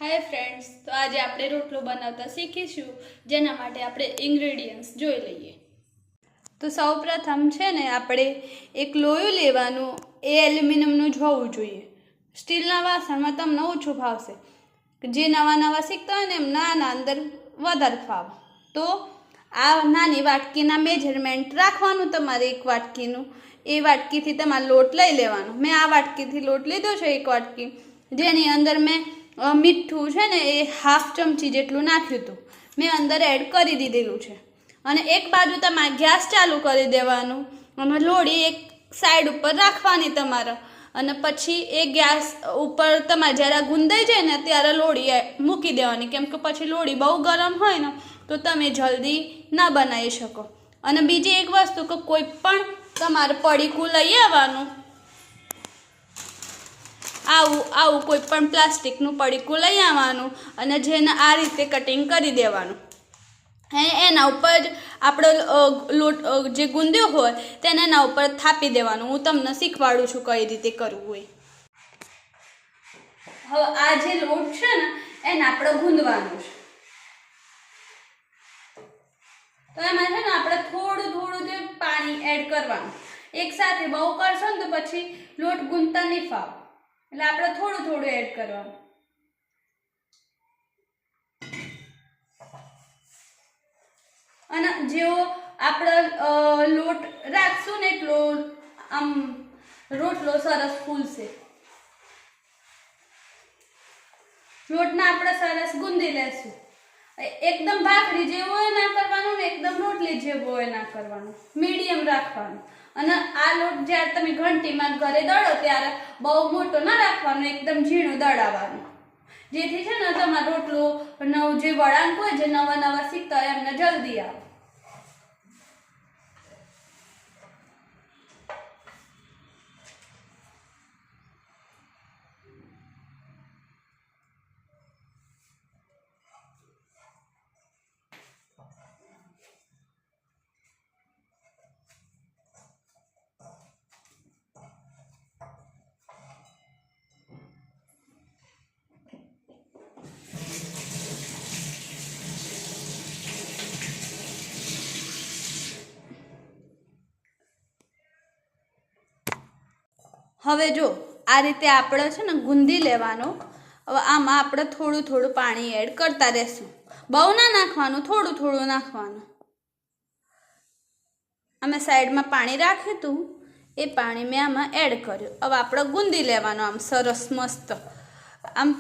Hi friends, तो आज આપણે રોટલો બનાવતા શીખીશું, જેના માટે આપણે ઇન્ગ્રેડિયન્ટ્સ જોઈ લઈએ। તો સૌપ્રથમ છે ને આપણે એક લોયું લેવાનું, એ એલ્યુમિનિયમનું જ હોવું જોઈએ। સ્ટીલના વાસણમાં તમને ઓછું ફાવશે, જે નવા શીખતા હોય ને એમ નાના અંદર વધારે ફાવે। તો આ નાની વાટકીના મેજરમેન્ટ રાખવાનું તમારે, એક વાટકીનું। એ વાટકીથી તમારે લોટ લઈ લેવાનો। મેં આ વાટકીથી લોટ લીધો છે, એક વાટકી, જેની અંદર મેં મીઠું છે ને એ હાફ ચમચી જેટલું નાખ્યું હતું, મેં અંદર એડ કરી દીધેલું છે। અને એક બાજુ તમારે ગેસ ચાલુ કરી દેવાનું અને લોળી એક સાઈડ ઉપર રાખવાની તમારે, અને પછી એ ગેસ ઉપર તમારે જ્યારે ગુંદાઈ જાય ને ત્યારે લોળી મૂકી દેવાની, કેમ કે પછી લોળી બહુ ગરમ હોય ને તો તમે જલ્દી ના બનાવી શકો। અને બીજી એક વસ્તુ કે કોઈ પણ તમારે પડીકું લઈ આવવાનું, આવું કોઈ પણ પ્લાસ્ટિકનું પડીકું લઈ આવવાનું અને જેને આ રીતે કટિંગ કરી દેવાનું। એના ઉપર જ આપણો લોટ જે ગુંદ્યો હોય તેને એના ઉપર થાપી દેવાનું। હું તમને શીખવાડું છું કઈ રીતે કરવું હોય। હવે આ જે લોટ છે ને એને આપણે ગુંદવાનું છે, તો એમાં છે ને આપણે થોડું જે પાણી એડ કરવાનું। એક સાથે બહુ કરશો ને તો પછી લોટ ગુંદતા નહીં ફાવે, એટલે આપણે થોડું એડ કરવાનું। અને જેવો આપણે લોટ રાખશું ને એટલો આમ રોટલો સરસ ફૂલશે। લોટને આપણે સરસ ગુંદી લેશું। એકદમ ભાખરી જેવું હોય ના કરવાનું ને એકદમ રોટલી જેવું હોય ના કરવાનું, મીડિયમ રાખવાનું। અને આ લોટ જ્યારે તમે ઘંટીમાં ઘરે દળો ત્યારે બહુ મોટો ના રાખવાનો, એકદમ ઝીણો દળાવવાનો, જેથી છે ને તમારો રોટલો જે વળાંક હોય, જે નવા શીખતા હોય એમને જલ્દી આવે। હવે જો આ રીતે આપણે છે ને ગુંદી લેવાનો। હવે આમાં આપણે થોડું પાણી એડ કરતા રહેશું, બહુ ના નાખવાનું, થોડું નાખવાનું। અમે સાઈડમાં પાણી રાખ્યું હતું, એ પાણી મેં આમાં એડ કર્યું। હવે આપણે ગુંદી લેવાનું આમ સરસ મસ્ત, આમ